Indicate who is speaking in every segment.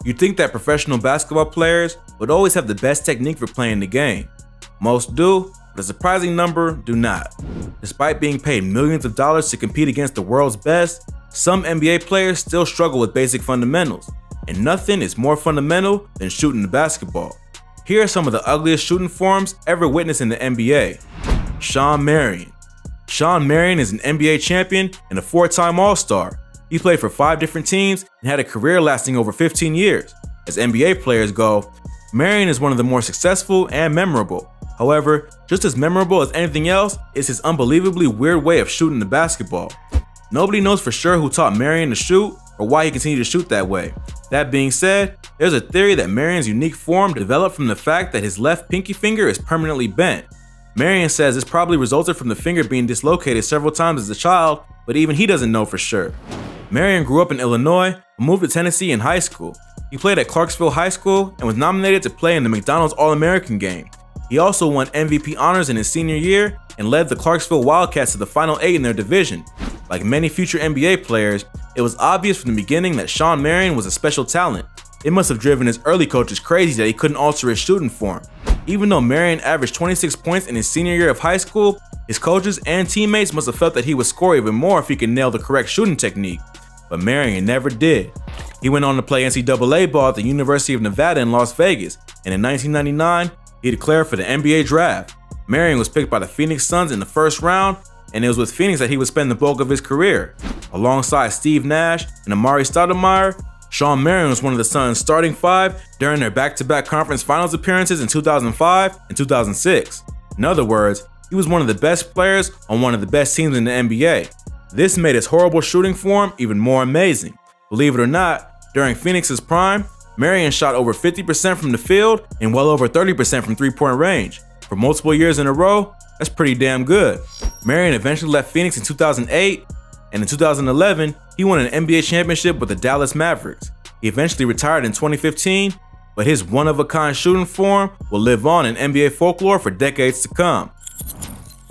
Speaker 1: You'd think that professional basketball players would always have the best technique for playing the game. Most do, but a surprising number do not. Despite being paid millions of dollars to compete against the world's best, some NBA players still struggle with basic fundamentals, and nothing is more fundamental than shooting the basketball. Here are some of the ugliest shooting forms ever witnessed in the NBA. Shawn Marion. Shawn Marion is an NBA champion and a 4-time All-Star. He played for 5 different teams and had a career lasting over 15 years. As NBA players go, Marion is one of the more successful and memorable. However, just as memorable as anything else is his unbelievably weird way of shooting the basketball. Nobody knows for sure who taught Marion to shoot or why he continued to shoot that way. That being said, there's a theory that Marion's unique form developed from the fact that his left pinky finger is permanently bent. Marion says this probably resulted from the finger being dislocated several times as a child, but even he doesn't know for sure. Marion grew up in Illinois, but moved to Tennessee in high school. He played at Clarksville High School and was nominated to play in the McDonald's All-American game. He also won MVP honors in his senior year and led the Clarksville Wildcats to the Final 8 in their division. Like many future NBA players, it was obvious from the beginning that Shawn Marion was a special talent. It must have driven his early coaches crazy that he couldn't alter his shooting form. Even though Marion averaged 26 points in his senior year of high school, his coaches and teammates must have felt that he would score even more if he could nail the correct shooting technique. But Marion never did. He went on to play NCAA ball at the University of Nevada in Las Vegas, and in 1999, he declared for the NBA draft. Marion was picked by the Phoenix Suns in the first round, and it was with Phoenix that he would spend the bulk of his career. Alongside Steve Nash and Amari Stoudemire, Shawn Marion was one of the Suns' starting 5 during their back-to-back conference finals appearances in 2005 and 2006. In other words, he was one of the best players on one of the best teams in the NBA. This made his horrible shooting form even more amazing. Believe it or not, during Phoenix's prime, Marion shot over 50% from the field and well over 30% from three-point range. For multiple years in a row, that's pretty damn good. Marion eventually left Phoenix in 2008, and in 2011, he won an NBA championship with the Dallas Mavericks. He eventually retired in 2015, but his one-of-a-kind shooting form will live on in NBA folklore for decades to come.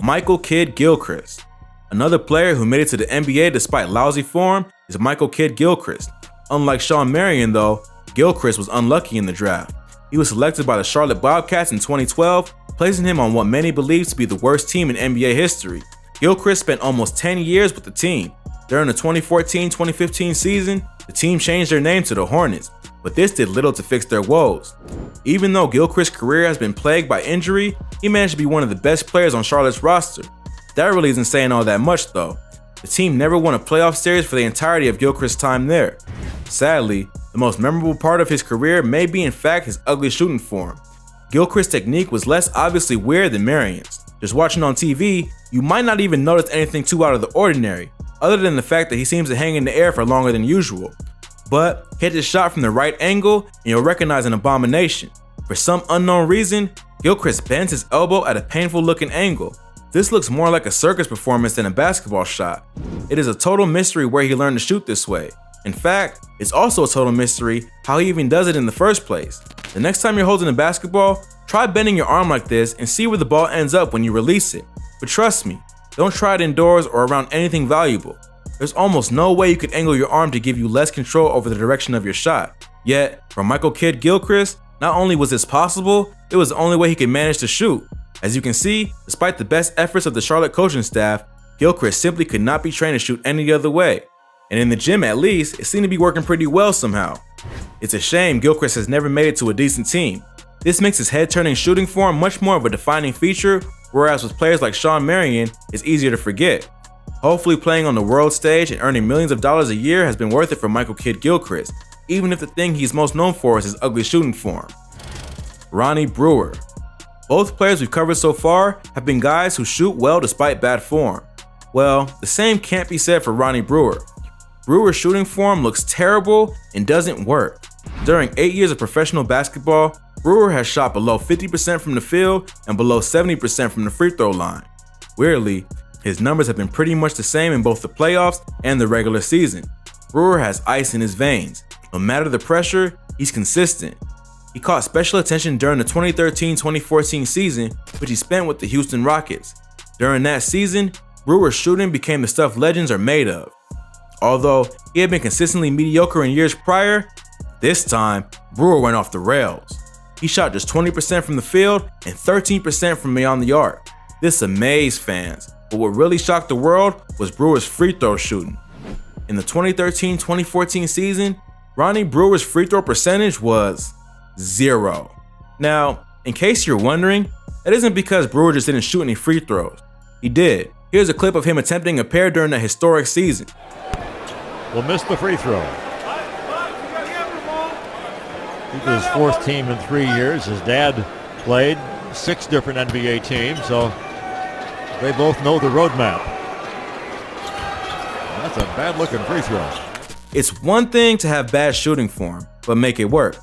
Speaker 1: Michael Kidd Gilchrist. Another player who made it to the NBA despite lousy form is Michael Kidd Gilchrist. Unlike Shawn Marion though, Gilchrist was unlucky in the draft. He was selected by the Charlotte Bobcats in 2012, placing him on what many believe to be the worst team in NBA history. Gilchrist spent almost 10 years with the team. During the 2014-2015 season, the team changed their name to the Hornets, but this did little to fix their woes. Even though Gilchrist's career has been plagued by injury, he managed to be one of the best players on Charlotte's roster. That really isn't saying all that much though. The team never won a playoff series for the entirety of Gilchrist's time there. Sadly, the most memorable part of his career may be in fact his ugly shooting form. Gilchrist's technique was less obviously weird than Marion's. Just watching on TV, you might not even notice anything too out of the ordinary, other than the fact that he seems to hang in the air for longer than usual. But hit his shot from the right angle and you'll recognize an abomination. For some unknown reason, Gilchrist bends his elbow at a painful looking angle. This looks more like a circus performance than a basketball shot. It is a total mystery where he learned to shoot this way. In fact, it's also a total mystery how he even does it in the first place. The next time you're holding a basketball, try bending your arm like this and see where the ball ends up when you release it. But trust me, don't try it indoors or around anything valuable. There's almost no way you could angle your arm to give you less control over the direction of your shot. Yet, for Michael Kidd Gilchrist, not only was this possible, it was the only way he could manage to shoot. As you can see, despite the best efforts of the Charlotte coaching staff, Gilchrist simply could not be trained to shoot any other way. And in the gym at least, it seemed to be working pretty well somehow. It's a shame Gilchrist has never made it to a decent team. This makes his head-turning shooting form much more of a defining feature, whereas with players like Shawn Marion, it's easier to forget. Hopefully playing on the world stage and earning millions of dollars a year has been worth it for Michael Kidd Gilchrist, even if the thing he's most known for is his ugly shooting form. Ronnie Brewer. Both players we've covered so far have been guys who shoot well despite bad form. Well, the same can't be said for Ronnie Brewer. Brewer's shooting form looks terrible and doesn't work. During 8 years of professional basketball, Brewer has shot below 50% from the field and below 70% from the free throw line. Weirdly, his numbers have been pretty much the same in both the playoffs and the regular season. Brewer has ice in his veins. No matter the pressure, he's consistent. He caught special attention during the 2013-2014 season, which he spent with the Houston Rockets. During that season, Brewer's shooting became the stuff legends are made of. Although he had been consistently mediocre in years prior, This time, Brewer went off the rails. He shot just 20% from the field and 13% from beyond the arc. This amazed fans, but what really shocked the world was Brewer's free throw shooting. In the 2013-2014 season, Ronnie Brewer's free throw percentage was 0. Now, in case you're wondering, that isn't because Brewer just didn't shoot any free throws. He did. Here's a clip of him attempting a pair during that historic season.
Speaker 2: Will miss the free throw. He was his fourth team in 3 years. His dad played 6 different NBA teams, so they both know the roadmap. That's a bad-looking free throw.
Speaker 1: It's one thing to have bad shooting form, but make it work.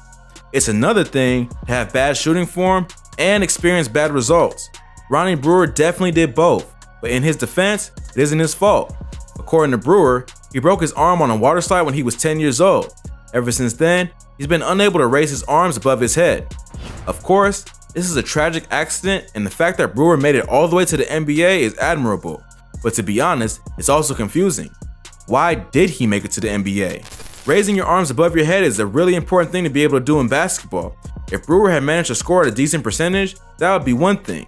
Speaker 1: It's another thing to have bad shooting form and experience bad results. Ronnie Brewer definitely did both, but in his defense, it isn't his fault. According to Brewer, he broke his arm on a water slide when he was 10 years old. Ever since then, he's been unable to raise his arms above his head. Of course, this is a tragic accident, and the fact that Brewer made it all the way to the NBA is admirable. But to be honest, it's also confusing. Why did he make it to the NBA? Raising your arms above your head is a really important thing to be able to do in basketball. If Brewer had managed to score at a decent percentage, that would be one thing.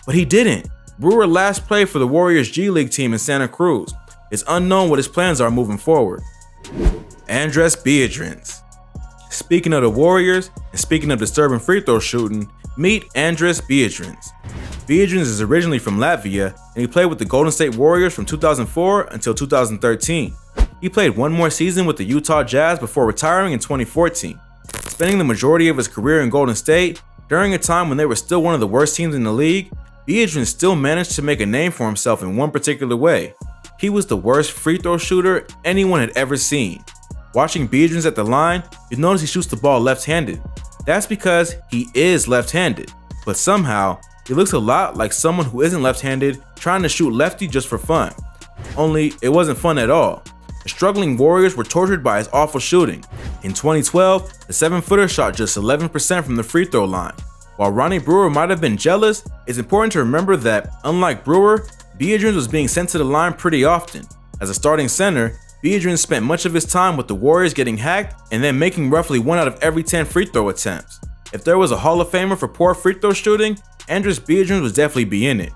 Speaker 1: But he didn't. Brewer last played for the Warriors G League team in Santa Cruz. It's unknown what his plans are moving forward. Andres Biedrins. Speaking of the Warriors, and speaking of disturbing free throw shooting, meet Andres Biedrins. Biedrins is originally from Latvia, and he played with the Golden State Warriors from 2004 until 2013. He played one more season with the Utah Jazz before retiring in 2014. Spending the majority of his career in Golden State, during a time when they were still one of the worst teams in the league, Biedrins still managed to make a name for himself in one particular way. He was the worst free throw shooter anyone had ever seen. Watching Biedrins at the line, you notice he shoots the ball left-handed. That's because he is left-handed, but somehow, he looks a lot like someone who isn't left-handed trying to shoot lefty just for fun. Only, it wasn't fun at all. The struggling Warriors were tortured by his awful shooting. In 2012, the 7-footer shot just 11% from the free throw line. While Ronnie Brewer might have been jealous, it's important to remember that, unlike Brewer, Biedrins was being sent to the line pretty often. As a starting center, Biedrins spent much of his time with the Warriors getting hacked and then making roughly 1 out of every 10 free throw attempts. If there was a Hall of Famer for poor free throw shooting, Andres Biedrins would definitely be in it.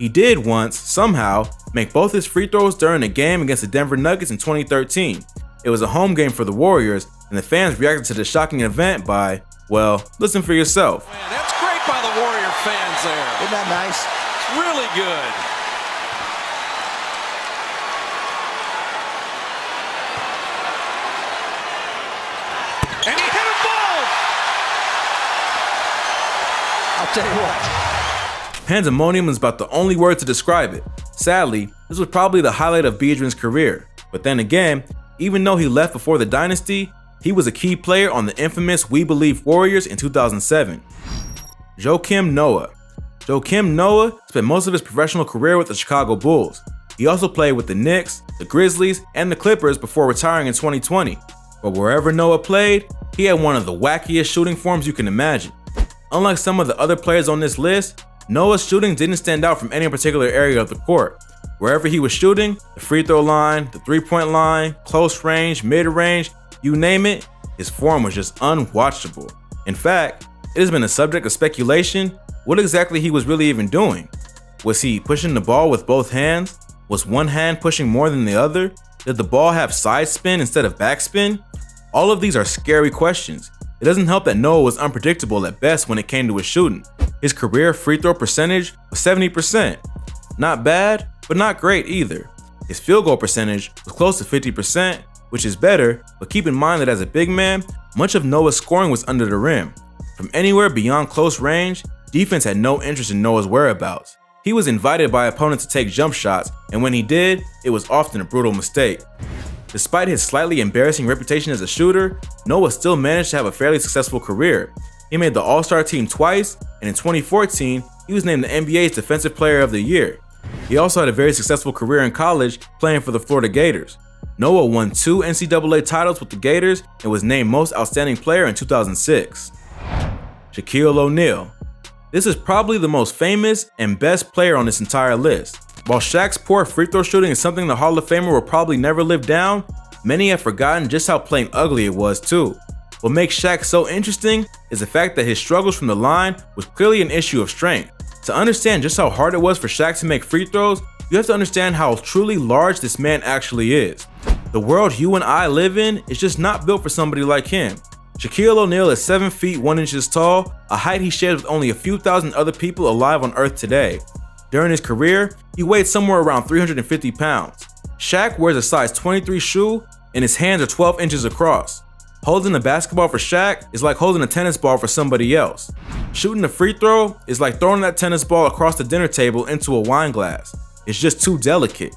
Speaker 1: He did once, somehow, make both his free throws during a game against the Denver Nuggets in 2013. It was a home game for the Warriors, and the fans reacted to the shocking event by, well, listen for yourself.
Speaker 3: Man, that's great by the Warrior fans there.
Speaker 4: Isn't that nice?
Speaker 3: It's really good. And he hit them both!
Speaker 4: I'll tell you what.
Speaker 1: Pandemonium is about the only word to describe it. Sadly, this was probably the highlight of Biedrins' career. But then again, even though he left before the dynasty, he was a key player on the infamous We Believe Warriors in 2007. Joakim Noah. Joakim Noah spent most of his professional career with the Chicago Bulls. He also played with the Knicks, the Grizzlies, and the Clippers before retiring in 2020. But wherever Noah played, he had one of the wackiest shooting forms you can imagine. Unlike some of the other players on this list, Noah's shooting didn't stand out from any particular area of the court. Wherever he was shooting, the free throw line, the three-point line, close range, mid-range, you name it, his form was just unwatchable. In fact, it has been a subject of speculation what exactly he was really even doing. Was he pushing the ball with both hands? Was one hand pushing more than the other? Did the ball have side spin instead of backspin? All of these are scary questions. It doesn't help that Noah was unpredictable at best when it came to his shooting. His career free throw percentage was 70%. Not bad, but not great either. His field goal percentage was close to 50%, which is better, but keep in mind that as a big man, much of Noah's scoring was under the rim. From anywhere beyond close range, defense had no interest in Noah's whereabouts. He was invited by opponents to take jump shots, and when he did, it was often a brutal mistake. Despite his slightly embarrassing reputation as a shooter, Noah still managed to have a fairly successful career. He made the All-Star team twice, and in 2014, he was named the NBA's Defensive Player of the Year. He also had a very successful career in college playing for the Florida Gators. Noah won 2 NCAA titles with the Gators and was named Most Outstanding Player in 2006. Shaquille O'Neal. This is probably the most famous and best player on this entire list. While Shaq's poor free throw shooting is something the Hall of Famer will probably never live down, many have forgotten just how plain ugly it was too. What makes Shaq so interesting is the fact that his struggles from the line was clearly an issue of strength. To understand just how hard it was for Shaq to make free throws, you have to understand how truly large this man actually is. The world you and I live in is just not built for somebody like him. Shaquille O'Neal is 7 feet 1 inches tall, a height he shares with only a few thousand other people alive on Earth today. During his career, he weighed somewhere around 350 pounds. Shaq wears a size 23 shoe, and his hands are 12 inches across. Holding a basketball for Shaq is like holding a tennis ball for somebody else. Shooting a free throw is like throwing that tennis ball across the dinner table into a wine glass. It's just too delicate.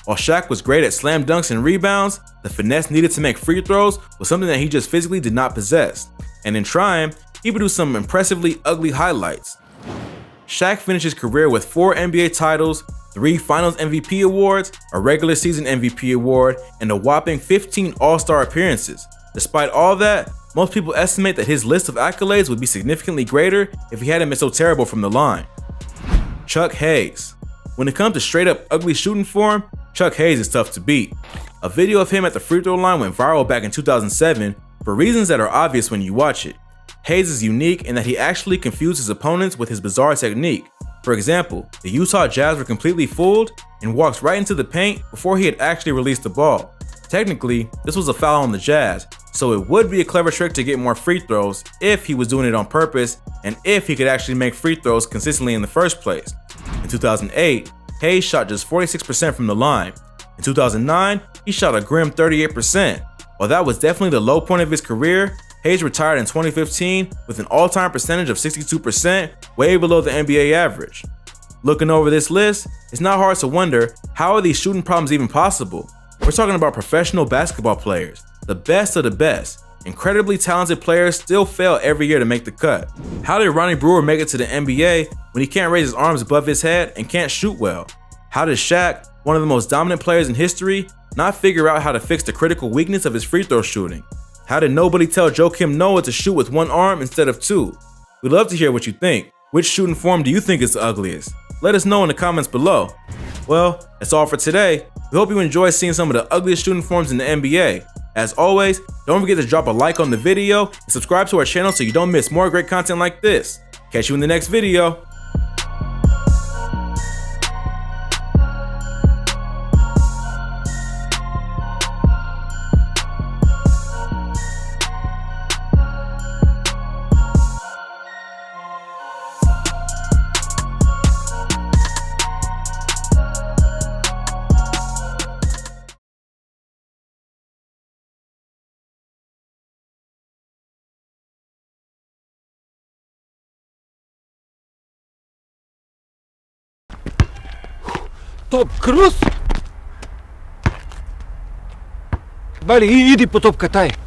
Speaker 1: While Shaq was great at slam dunks and rebounds, the finesse needed to make free throws was something that he just physically did not possess. And in trying, he produced some impressively ugly highlights. Shaq finished his career with 4 NBA titles, 3 Finals MVP awards, a regular season MVP award, and a whopping 15 All-Star appearances. Despite all that, most people estimate that his list of accolades would be significantly greater if he hadn't been so terrible from the line. Chuck Hayes. When it comes to straight up ugly shooting form, Chuck Hayes is tough to beat. A video of him at the free throw line went viral back in 2007 for reasons that are obvious when you watch it. Hayes is unique in that he actually confused his opponents with his bizarre technique. For example, the Utah Jazz were completely fooled and walked right into the paint before he had actually released the ball. Technically, this was a foul on the Jazz, so it would be a clever trick to get more free throws if he was doing it on purpose and if he could actually make free throws consistently in the first place. In 2008, Hayes shot just 46% from the line. In 2009, he shot a grim 38%. While that was definitely the low point of his career, Hayes retired in 2015 with an all-time percentage of 62%, way below the NBA average. Looking over this list, it's not hard to wonder, how are these shooting problems even possible? We're talking about professional basketball players, the best of the best. Incredibly talented players still fail every year to make the cut. How did Ronnie Brewer make it to the NBA when he can't raise his arms above his head and can't shoot well? How did Shaq, one of the most dominant players in history, not figure out how to fix the critical weakness of his free throw shooting? How did nobody tell Joakim Noah to shoot with one arm instead of 2? We'd love to hear what you think. Which shooting form do you think is the ugliest? Let us know in the comments below. Well, that's all for today. We hope you enjoyed seeing some of the ugliest shooting forms in the NBA. As always, don't forget to drop a like on the video and subscribe to our channel so you don't miss more great content like this. Catch you in the next video.
Speaker 4: Топ Круз! Вали, иди потопкай тай.